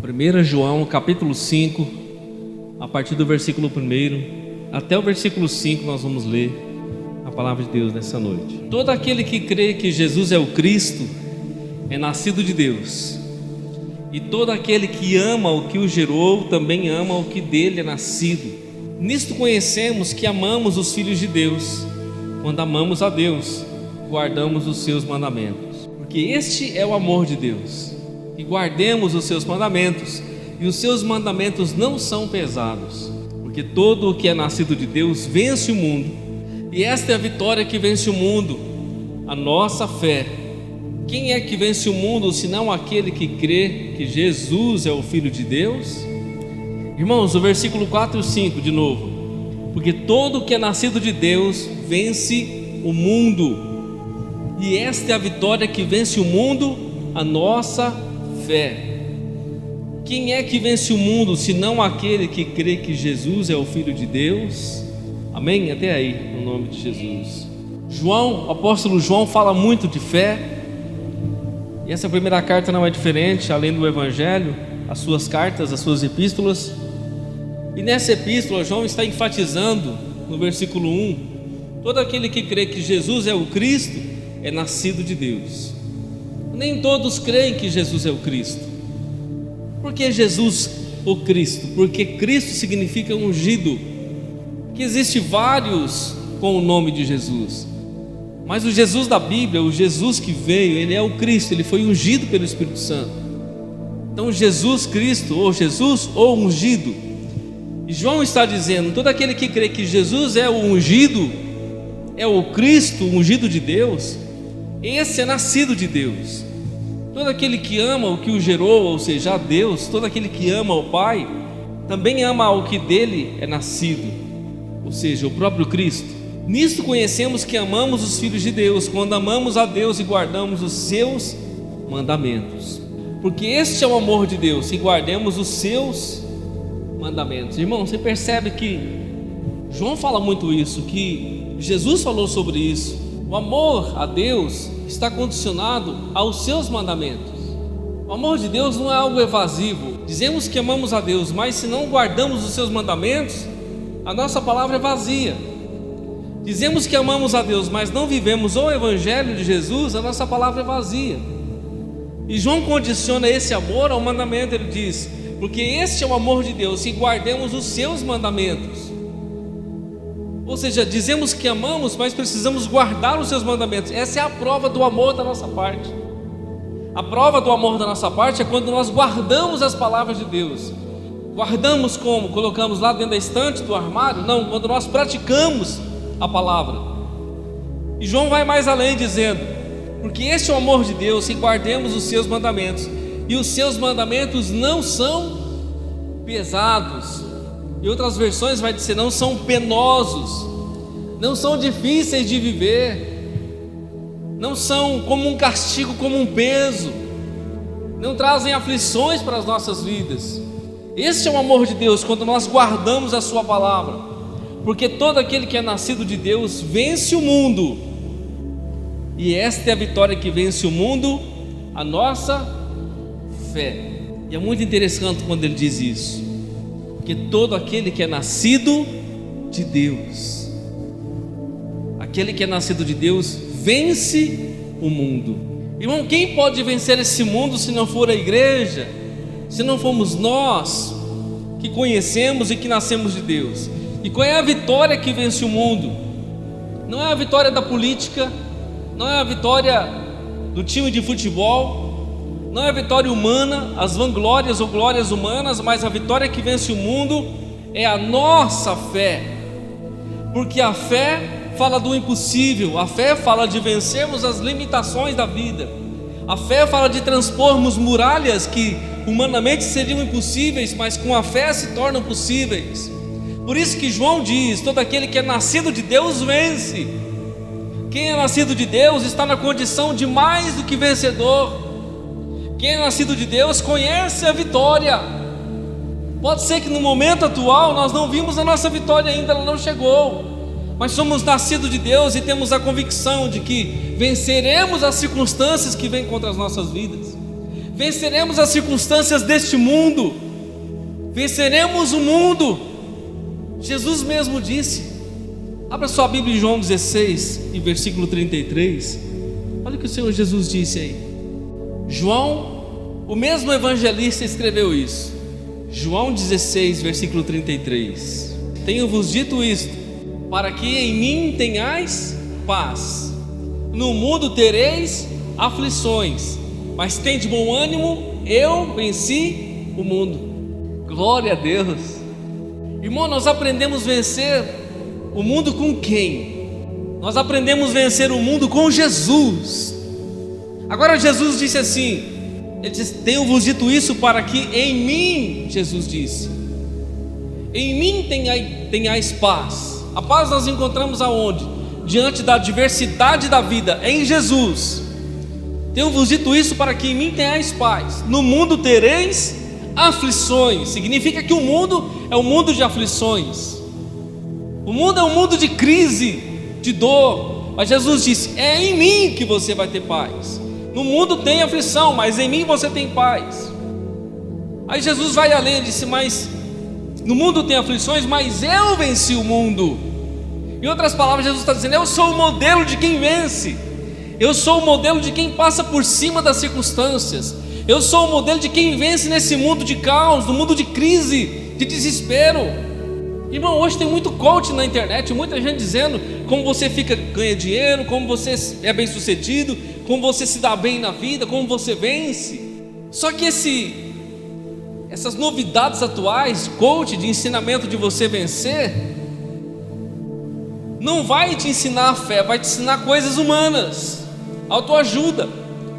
1 João capítulo 5, a partir do versículo 1 até o versículo 5 nós vamos ler a palavra de Deus nessa noite. Todo aquele que crê que Jesus é o Cristo é nascido de Deus, e todo aquele que ama o que o gerou também ama o que dele é nascido. Nisto conhecemos que amamos os filhos de Deus, quando amamos a Deus, guardamos os seus mandamentos. Porque este é o amor de Deus, que guardemos os seus mandamentos, e os seus mandamentos não são pesados. Porque todo o que é nascido de Deus vence o mundo, e esta é a vitória que vence o mundo, a nossa fé. Quem é que vence o mundo, senão aquele que crê que Jesus é o Filho de Deus? Irmãos, o versículo 4 e 5 de novo. Porque todo o que é nascido de Deus vence o mundo, e esta é a vitória que vence o mundo, a nossa fé. Quem é que vence o mundo, senão aquele que crê que Jesus é o Filho de Deus? Amém? Até aí, no nome de Jesus. O apóstolo João fala muito de fé, e essa primeira carta não é diferente, além do Evangelho, as suas cartas, as suas epístolas. E nessa epístola, João está enfatizando, no versículo 1, todo aquele que crê que Jesus é o Cristo, é nascido de Deus. Nem todos creem que Jesus é o Cristo. Por que Jesus o Cristo? Porque Cristo significa ungido, que existe vários com o nome de Jesus, mas o Jesus da Bíblia, o Jesus que veio, ele é o Cristo, ele foi ungido pelo Espírito Santo. Então Jesus Cristo, ou Jesus ou ungido. E João está dizendo, todo aquele que crê que Jesus é o ungido, é o Cristo, o ungido de Deus, esse é nascido de Deus. Todo aquele que ama o que o gerou, ou seja, a Deus, todo aquele que ama o Pai, também ama o que dele é nascido, ou seja, o próprio Cristo. Nisto conhecemos que amamos os filhos de Deus, quando amamos a Deus e guardamos os seus mandamentos. Porque este é o amor de Deus, e guardemos os seus mandamentos. Irmão, você percebe que João fala muito isso, que Jesus falou sobre isso. O amor a Deus está condicionado aos seus mandamentos. O amor de Deus não é algo evasivo. Dizemos que amamos a Deus, mas se não guardamos os seus mandamentos, a nossa palavra é vazia. Dizemos que amamos a Deus, mas não vivemos o Evangelho de Jesus, a nossa palavra é vazia. E João condiciona esse amor ao mandamento. Ele diz, porque este é o amor de Deus, que guardemos os seus mandamentos. Ou seja, dizemos que amamos, mas precisamos guardar os seus mandamentos. Essa é a prova do amor da nossa parte. A prova do amor da nossa parte é quando nós guardamos as palavras de Deus. Guardamos como? Colocamos lá dentro da estante do armário? Não, quando nós praticamos a palavra. E João vai mais além dizendo, porque este é o amor de Deus, que guardemos os seus mandamentos, e os seus mandamentos não são pesados. Em outras versões vai dizer, não são penosos, não são difíceis de viver, não são como um castigo, como um peso, não trazem aflições para as nossas vidas. Este é o amor de Deus, quando nós guardamos a sua palavra. Porque todo aquele que é nascido de Deus vence o mundo, e esta é a vitória que vence o mundo, a nossa fé. E é muito interessante quando ele diz isso, porque todo aquele que é nascido de Deus, aquele que é nascido de Deus vence o mundo. Irmão, quem pode vencer esse mundo se não for a igreja, se não formos nós que conhecemos e que nascemos de Deus? E qual é a vitória que vence o mundo? Não é a vitória da política, não é a vitória do time de futebol, não é a vitória humana, as vanglórias ou glórias humanas, mas a vitória que vence o mundo é a nossa fé. Porque a fé fala do impossível, a fé fala de vencermos as limitações da vida, a fé fala de transpormos muralhas que humanamente seriam impossíveis, mas com a fé se tornam possíveis. Por isso que João diz, todo aquele que é nascido de Deus vence. Quem é nascido de Deus está na condição de mais do que vencedor. Quem é nascido de Deus conhece a vitória. Pode ser que no momento atual nós não vimos a nossa vitória ainda, ela não chegou, mas somos nascidos de Deus e temos a convicção de que venceremos as circunstâncias que vêm contra as nossas vidas. venceremos as circunstâncias deste mundo, venceremos o mundo. Jesus mesmo disse, abra sua Bíblia em João 16 e versículo 33, olha o que o Senhor Jesus disse aí. João, o mesmo evangelista, escreveu isso. João 16, versículo 33: tenho-vos dito isto, para que em mim tenhais paz. No mundo tereis aflições, mas tende bom ânimo, eu venci o mundo. Glória a Deus. Irmão, nós aprendemos a vencer o mundo com quem? Nós aprendemos a vencer o mundo com Jesus. Agora Jesus disse assim, ele disse, tenho-vos dito isso para que em mim, Jesus disse, em mim tenhais paz. A paz nós encontramos aonde? Diante da adversidade da vida, em Jesus. Tenho-vos dito isso para que em mim tenhais paz. No mundo tereis aflições. Significa que o mundo é um mundo de aflições. O mundo é um mundo de crise, de dor. Mas Jesus disse, é em mim que você vai ter paz. No mundo tem aflição, mas em mim você tem paz. Aí Jesus vai além e disse, mas no mundo tem aflições, mas eu venci o mundo. Em outras palavras, Jesus está dizendo, eu sou o modelo de quem vence. Eu sou o modelo de quem passa por cima das circunstâncias. Eu sou o modelo de quem vence nesse mundo de caos, no mundo de crise, de desespero. Irmão, hoje tem muito coach na internet, muita gente dizendo como você ganha dinheiro, como você é bem sucedido, como você se dá bem na vida, como você vence. Só que essas novidades atuais de coach, de ensinamento de você vencer, não vai te ensinar a fé, vai te ensinar coisas humanas, autoajuda,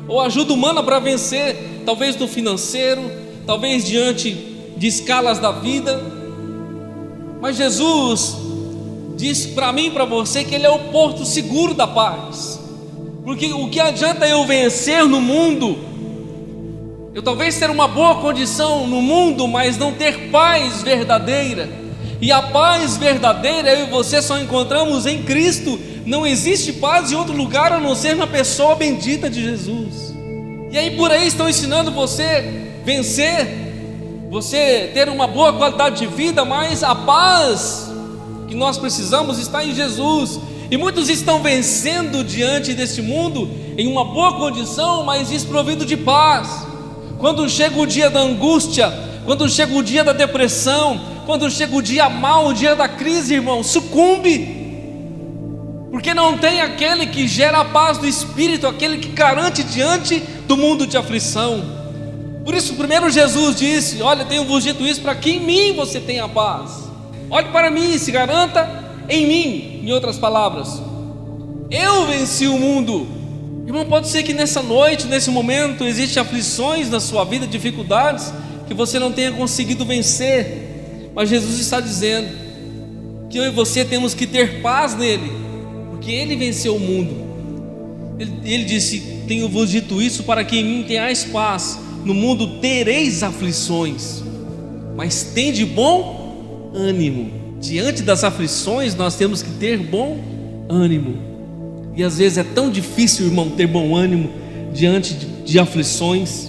ou ajuda humana para vencer, talvez no financeiro, talvez diante de escalas da vida. Mas Jesus disse para mim e para você que Ele é o porto seguro da paz. Porque o que adianta eu vencer no mundo, eu talvez ter uma boa condição no mundo, mas não ter paz verdadeira. E a paz verdadeira eu e você só encontramos em Cristo. Não existe paz em outro lugar a não ser na pessoa bendita de Jesus. E aí por aí estão ensinando você vencer, você ter uma boa qualidade de vida, mas a paz que nós precisamos está em Jesus. E muitos estão vencendo diante deste mundo em uma boa condição, mas desprovido de paz. Quando chega o dia da angústia, quando chega o dia da depressão, quando chega o dia mau, o dia da crise, irmão, sucumbe. Porque não tem aquele que gera a paz do Espírito, aquele que garante diante do mundo de aflição. Por isso primeiro Jesus disse, olha, tenho-vos dito isso para que em mim você tenha paz. Olhe para mim e se garanta em mim. Em outras palavras, eu venci o mundo. Irmão, pode ser que nessa noite, nesse momento, existem aflições na sua vida, dificuldades que você não tenha conseguido vencer. Mas Jesus está dizendo que eu e você temos que ter paz nele, porque ele venceu o mundo. Ele disse, tenho-vos dito isso para que em mim tenhais paz. No mundo tereis aflições, mas tende bom ânimo. Diante das aflições nós temos que ter bom ânimo. E às vezes é tão difícil, irmão, ter bom ânimo diante de aflições.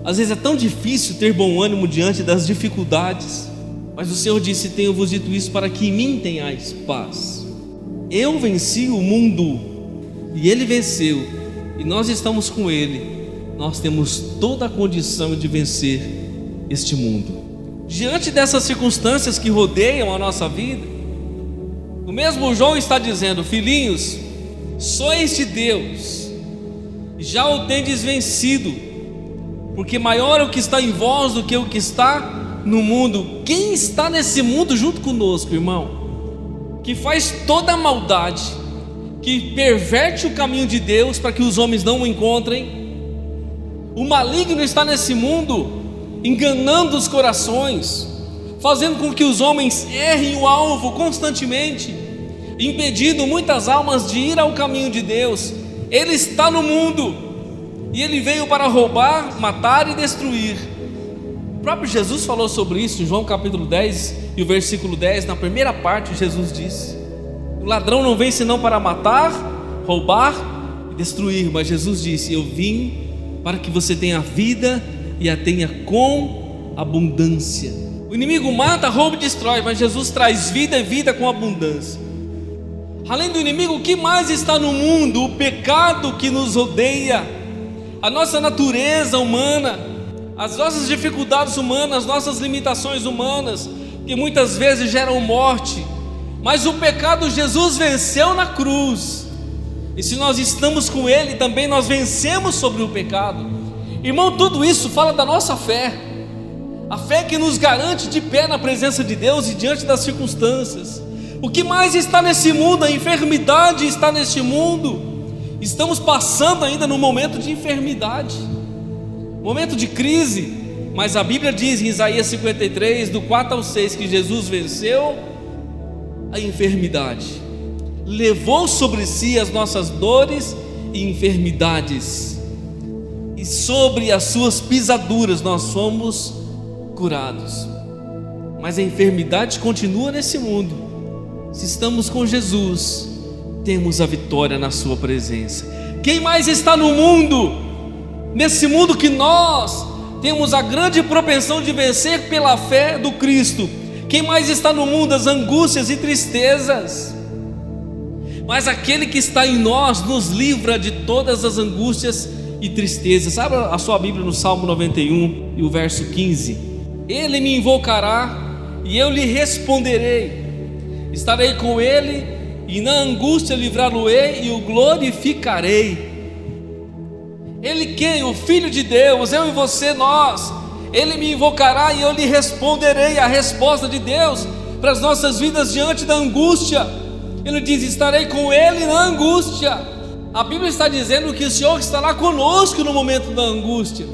Às vezes é tão difícil ter bom ânimo diante das dificuldades. Mas o Senhor disse, tenho-vos dito isso para que em mim tenhais paz. Eu venci o mundo e Ele venceu, e nós estamos com Ele. Nós temos toda a condição de vencer este mundo. Diante dessas circunstâncias que rodeiam a nossa vida, o mesmo João está dizendo, filhinhos, sois de Deus, já o tendes vencido, porque maior é o que está em vós do que o que está no mundo. Quem está nesse mundo junto conosco, irmão? Que faz toda a maldade, que perverte o caminho de Deus para que os homens não o encontrem. O maligno está nesse mundo, enganando os corações, fazendo com que os homens errem o alvo constantemente, impedindo muitas almas de ir ao caminho de Deus. Ele está no mundo, e ele veio para roubar, matar e destruir. O próprio Jesus falou sobre isso em João capítulo 10 e o versículo 10, na primeira parte. Jesus disse, o ladrão não vem senão para matar, roubar e destruir. Mas Jesus disse, eu vim para que você tenha vida e a tenha com abundância. O inimigo mata, rouba e destrói, mas Jesus traz vida e vida com abundância. Além do inimigo, o que mais está no mundo? O pecado que nos rodeia, a nossa natureza humana, as nossas dificuldades humanas, as nossas limitações humanas, que muitas vezes geram morte. Mas o pecado Jesus venceu na cruz, e se nós estamos com Ele, também nós vencemos sobre o pecado. Irmão, tudo isso fala da nossa fé, a fé que nos garante de pé na presença de Deus e diante das circunstâncias. O que mais está nesse mundo? A enfermidade está neste mundo. Estamos passando ainda no momento de enfermidade, momento de crise, mas a Bíblia diz em Isaías 53, do 4 ao 6, que Jesus venceu a enfermidade, levou sobre si as nossas dores e enfermidades, e sobre as suas pisaduras nós fomos curados. Mas a enfermidade continua nesse mundo. Se estamos com Jesus, temos a vitória na sua presença. Quem mais está no mundo? Nesse mundo que nós temos a grande propensão de vencer pela fé do Cristo. Quem mais está no mundo? As angústias e tristezas. Mas aquele que está em nós nos livra de todas as angústias e tristezas. Abra a sua Bíblia no Salmo 91 e o verso 15. Ele me invocará e eu lhe responderei. Estarei com ele e na angústia livrá-lo-ei e o glorificarei. Ele quem? O Filho de Deus, eu e você, nós. Ele me invocará e eu lhe responderei. A resposta de Deus para as nossas vidas diante da angústia. Ele diz: estarei com ele na angústia. A Bíblia está dizendo que o Senhor estará conosco no momento da angústia.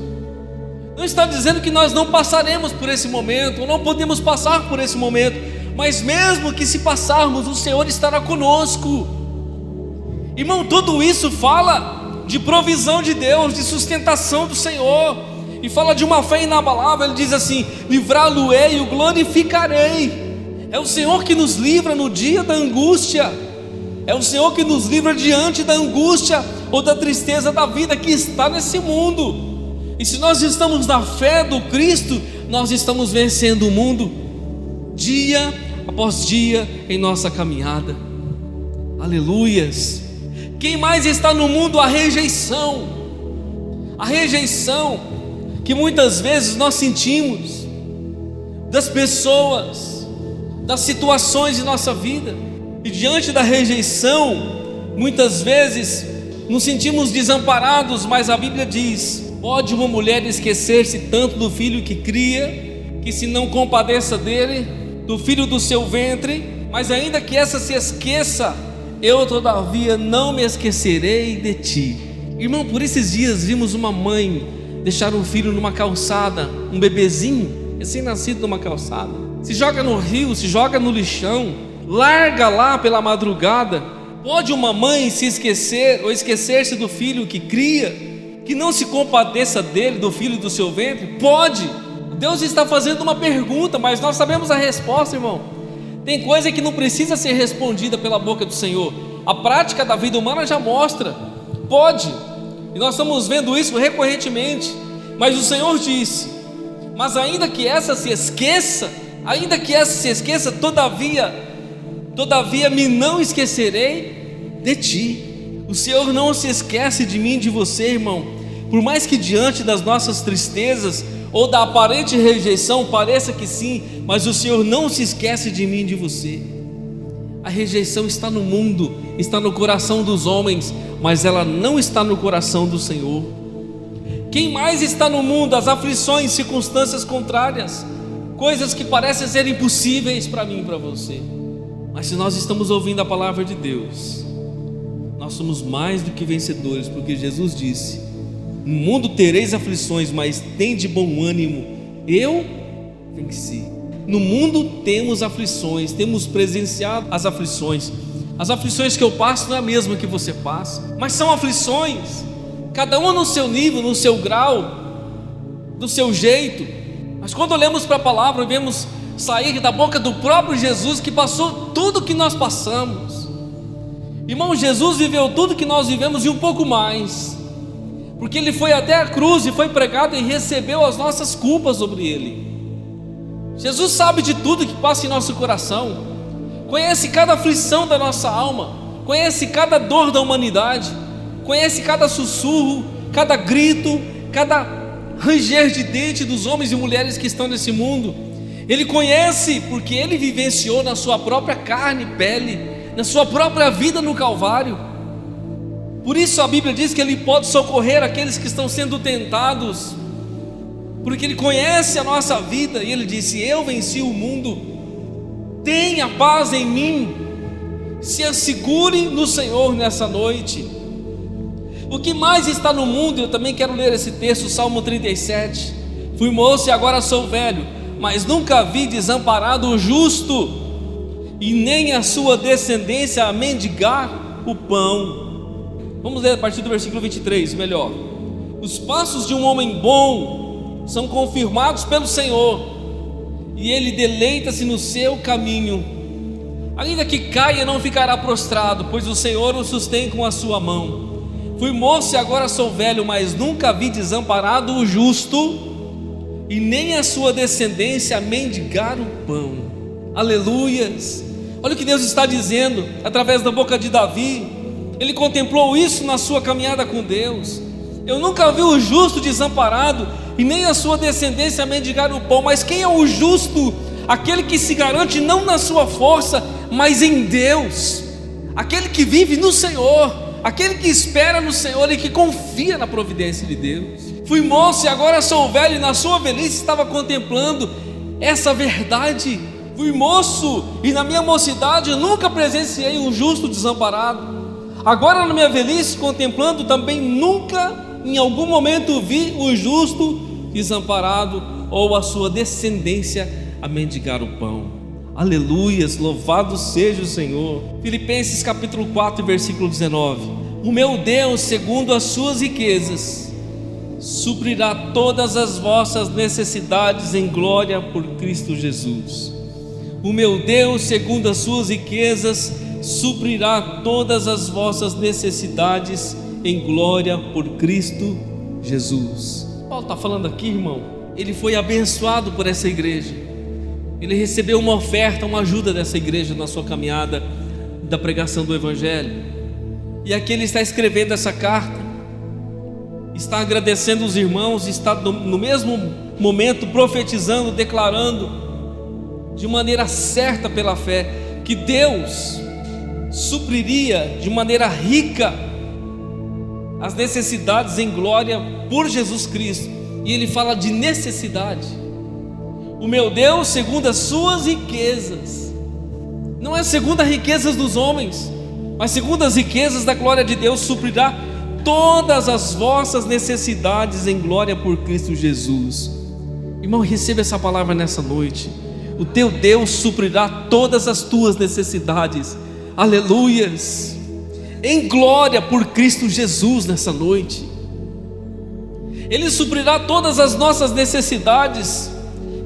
Não está dizendo que nós não passaremos por esse momento, ou não podemos passar por esse momento, mas mesmo que se passarmos, o Senhor estará conosco. Irmão, tudo isso fala de provisão de Deus, de sustentação do Senhor, e fala de uma fé inabalável. Ele diz assim: livrá-lo-ei e o glorificarei. É o Senhor que nos livra no dia da angústia, é o Senhor que nos livra diante da angústia ou da tristeza da vida que está nesse mundo. E se nós estamos na fé do Cristo, nós estamos vencendo o mundo dia após dia em nossa caminhada. Aleluias. Quem mais está no mundo? A rejeição que muitas vezes nós sentimos das pessoas, das situações de nossa vida. E diante da rejeição, muitas vezes nos sentimos desamparados. Mas a Bíblia diz: pode uma mulher esquecer-se tanto do filho que cria, que se não compadeça dele, do filho do seu ventre? Mas ainda que essa se esqueça, eu todavia não me esquecerei de ti. Irmão, por esses dias vimos uma mãe deixar um filho numa calçada, um bebezinho recém-nascido numa calçada, se joga no rio, se joga no lixão, larga lá pela madrugada. Pode uma mãe se esquecer ou esquecer-se do filho que cria, que não se compadeça dele, do filho do seu ventre? Pode. Deus está fazendo uma pergunta, mas nós sabemos a resposta, irmão. Tem coisa que não precisa ser respondida pela boca do Senhor. A prática da vida humana já mostra. Pode. E nós estamos vendo isso recorrentemente. Mas o Senhor disse: mas ainda que essa se esqueça, todavia me não esquecerei de ti. O Senhor não se esquece de mim, de você, irmão. Por mais que diante das nossas tristezas ou da aparente rejeição pareça que sim, mas o Senhor não se esquece de mim, de você. A rejeição está no mundo, está no coração dos homens, mas ela não está no coração do Senhor. Quem mais está no mundo? As aflições, circunstâncias contrárias, coisas que parecem ser impossíveis para mim e para você. Mas se nós estamos ouvindo a palavra de Deus, nós somos mais do que vencedores, porque Jesus disse: no mundo tereis aflições, mas tende bom ânimo, eu venci. No mundo temos aflições, temos presenciado as aflições. As aflições que eu passo não é a mesma que você passa, mas são aflições, cada uma no seu nível, no seu grau, do seu jeito. Mas quando olhamos para a palavra, vemos sair da boca do próprio Jesus, que passou tudo que nós passamos. Irmão, Jesus viveu tudo que nós vivemos e um pouco mais. porque Ele foi até a cruz e foi pregado e recebeu as nossas culpas sobre Ele. Jesus sabe de tudo que passa em nosso coração, conhece cada aflição da nossa alma, conhece cada dor da humanidade, conhece cada sussurro, cada grito, cada ranger de dente dos homens e mulheres que estão nesse mundo. Ele conhece porque Ele vivenciou na sua própria carne e pele, na sua própria vida no Calvário. Por isso a Bíblia diz que Ele pode socorrer aqueles que estão sendo tentados, porque Ele conhece a nossa vida. E Ele disse: eu venci o mundo, tenha paz em mim, se assegure no Senhor nessa noite. O que mais está no mundo? Eu também quero ler esse texto, Salmo 37. Fui moço e agora sou velho, mas nunca vi desamparado o justo, e nem a sua descendência a mendigar o pão. Vamos ler a partir do versículo 23, melhor. Os passos de um homem bom são confirmados pelo Senhor, e ele deleita-se no seu caminho. Ainda que caia, não ficará prostrado, pois o Senhor o sustém com a sua mão. Fui moço e agora sou velho, mas nunca vi desamparado o justo, e nem a sua descendência a mendigar o pão. Aleluias! Olha o que Deus está dizendo através da boca de Davi. Ele contemplou isso na sua caminhada com Deus. Eu nunca vi o justo desamparado, e nem a sua descendência a mendigar o pão. Mas quem é o justo? Aquele que se garante não na sua força, mas em Deus, aquele que vive no Senhor, aquele que espera no Senhor e que confia na providência de Deus. Fui moço e agora sou velho, e na sua velhice estava contemplando essa verdade. Fui moço e na minha mocidade eu nunca presenciei um justo desamparado. Agora na minha velhice contemplando também nunca em algum momento vi o justo desamparado, ou a sua descendência a mendigar o pão. Aleluias, louvado seja o Senhor. Filipenses capítulo 4, versículo 19. O meu Deus, segundo as suas riquezas, suprirá todas as vossas necessidades em glória por Cristo Jesus. O meu Deus, segundo as suas riquezas, suprirá todas as vossas necessidades em glória por Cristo Jesus. Paulo está falando aqui, irmão, ele foi abençoado por essa igreja, ele recebeu uma oferta, uma ajuda dessa igreja na sua caminhada da pregação do Evangelho, e aqui ele está escrevendo essa carta, está agradecendo os irmãos, está no mesmo momento profetizando, declarando de maneira certa pela fé que Deus supriria de maneira rica as necessidades em glória por Jesus Cristo. E ele fala de necessidade. O meu Deus, segundo as suas riquezas, não é segundo as riquezas dos homens, mas segundo as riquezas da glória de Deus, suprirá todas as vossas necessidades em glória por Cristo Jesus. Irmão, receba essa palavra nessa noite. O teu Deus suprirá todas as tuas necessidades. Aleluias, em glória por Cristo Jesus nessa noite. Ele suprirá todas as nossas necessidades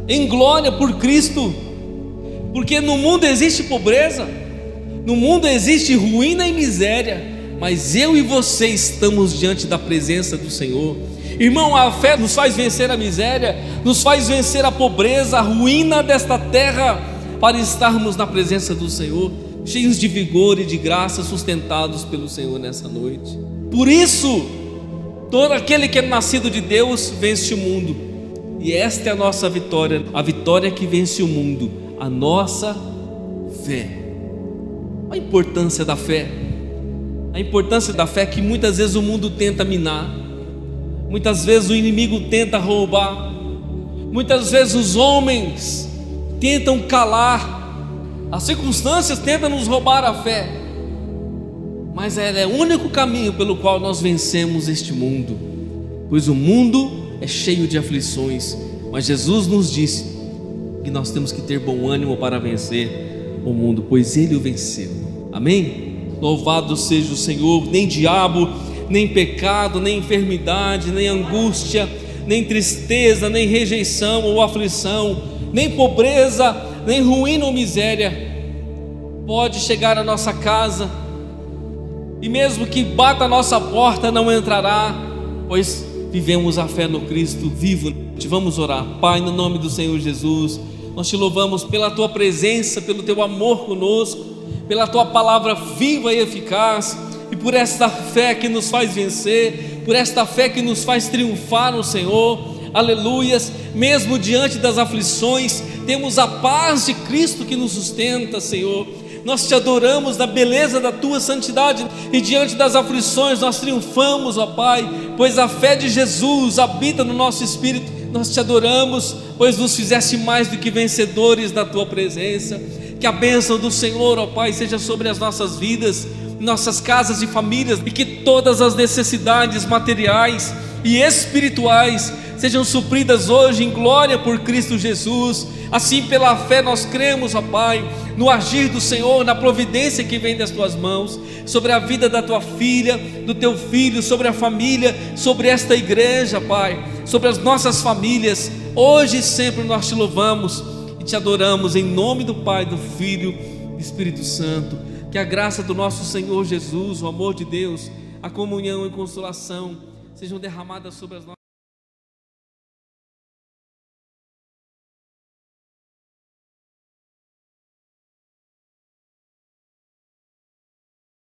em glória por Cristo, porque no mundo existe pobreza, no mundo existe ruína e miséria, mas eu e você estamos diante da presença do Senhor. Irmão, a fé nos faz vencer a miséria, nos faz vencer a pobreza, a ruína desta terra, para estarmos na presença do Senhor, cheios de vigor e de graça, sustentados pelo Senhor nessa noite. Por isso, todo aquele que é nascido de Deus vence o mundo, e esta é a nossa vitória, a vitória que vence o mundo, a nossa fé. A importância da fé, a importância da fé que muitas vezes o mundo tenta minar, muitas vezes o inimigo tenta roubar, muitas vezes os homens tentam calar, as circunstâncias tentam nos roubar a fé, mas ela é o único caminho pelo qual nós vencemos este mundo, pois o mundo é cheio de aflições, mas Jesus nos disse que nós temos que ter bom ânimo para vencer o mundo, pois Ele o venceu. Amém? Louvado seja o Senhor. Nem diabo, nem pecado, nem enfermidade, nem angústia, nem tristeza, nem rejeição ou aflição, nem pobreza, nem ruína ou miséria pode chegar à nossa casa, e mesmo que bata a nossa porta, não entrará, pois vivemos a fé no Cristo vivo. Vamos orar. Pai, no nome do Senhor Jesus, nós te louvamos pela tua presença, pelo teu amor conosco, pela tua palavra viva e eficaz, e por esta fé que nos faz vencer, por esta fé que nos faz triunfar no Senhor. Aleluias. Mesmo diante das aflições, temos a paz de Cristo que nos sustenta, Senhor. Nós te adoramos na beleza da tua santidade, e diante das aflições nós triunfamos, ó Pai, pois a fé de Jesus habita no nosso espírito. Nós te adoramos, pois nos fizeste mais do que vencedores na tua presença. Que a bênção do Senhor, ó Pai, seja sobre as nossas vidas, nossas casas e famílias, e que todas as necessidades materiais e espirituais sejam supridas hoje em glória por Cristo Jesus. Assim, pela fé nós cremos, ó Pai, no agir do Senhor, na providência que vem das tuas mãos, sobre a vida da tua filha, do teu filho, sobre a família, sobre esta igreja, Pai, sobre as nossas famílias. Hoje e sempre nós te louvamos e te adoramos, em nome do Pai, do Filho e do Espírito Santo. Que a graça do nosso Senhor Jesus, o amor de Deus, a comunhão e consolação sejam derramadas sobre as nossas